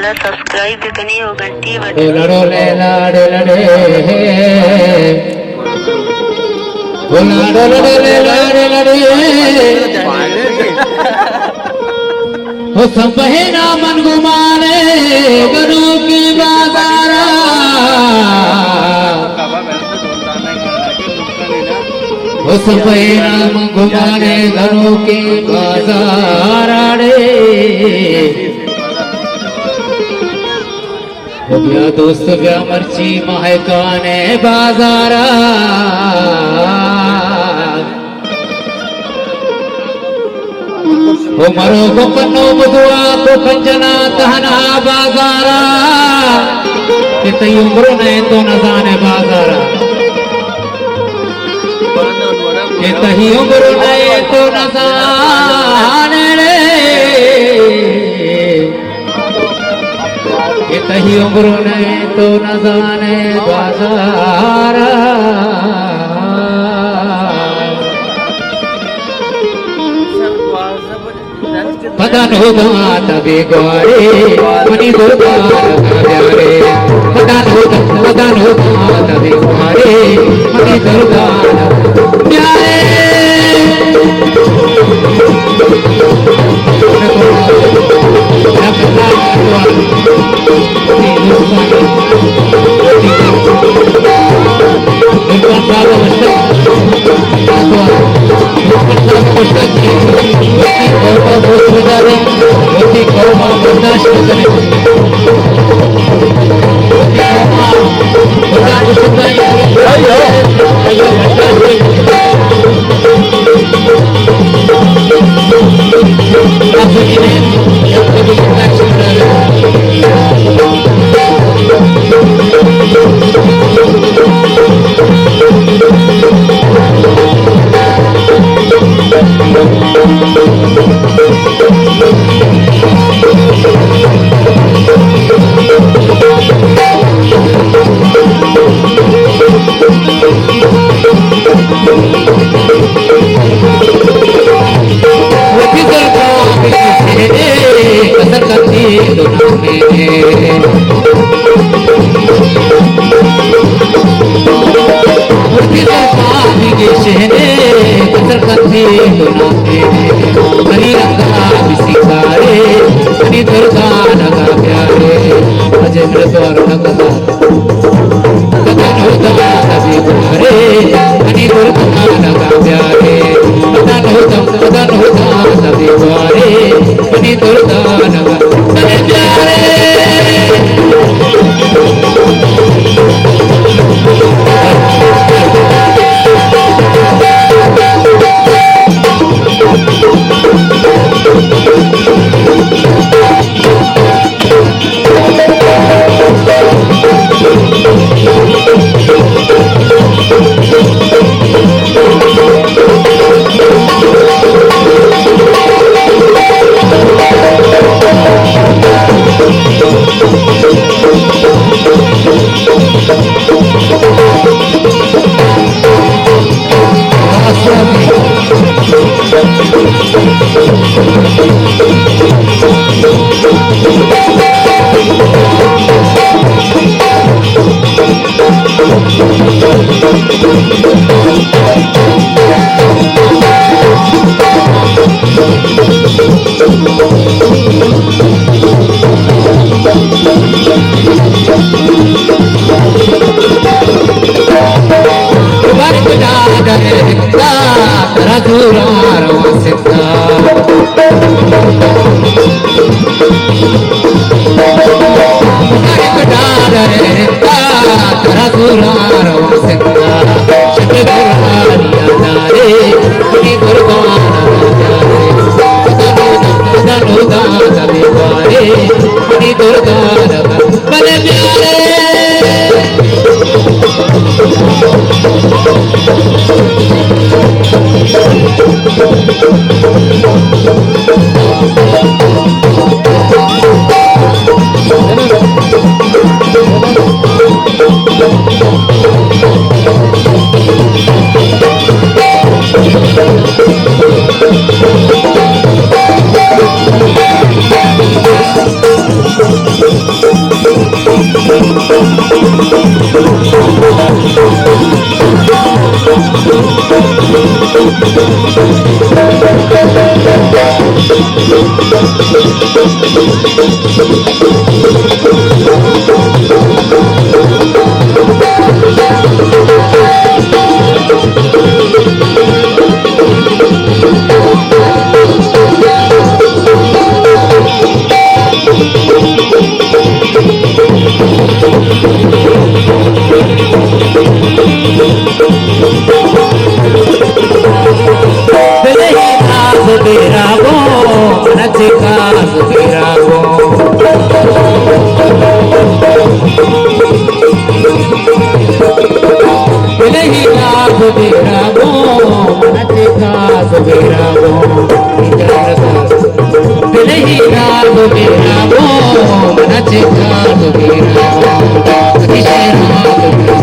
subscribe भी करनी हो घंटी हो सब ना मन घुमाने गनों की बाजारा हो सब ना मन घुमाने गनों की बाजारा रे हो गया दोस्त गया मर्ची महकाने बाजारा हो मरो गोपनो बुधुआ तो कंजना कहना बाजारा कि तई उम्र नहीं तो न जाने बाजारा कि तही उम्र नहीं तो न जाने रे कि तही उम्र नहीं तो न जाने बाजारा पतन होगा तभी गोरे मनी दुर्गा प्यारे पतन होगा तभी गोरे मनी दुर्गा प्यारे Mana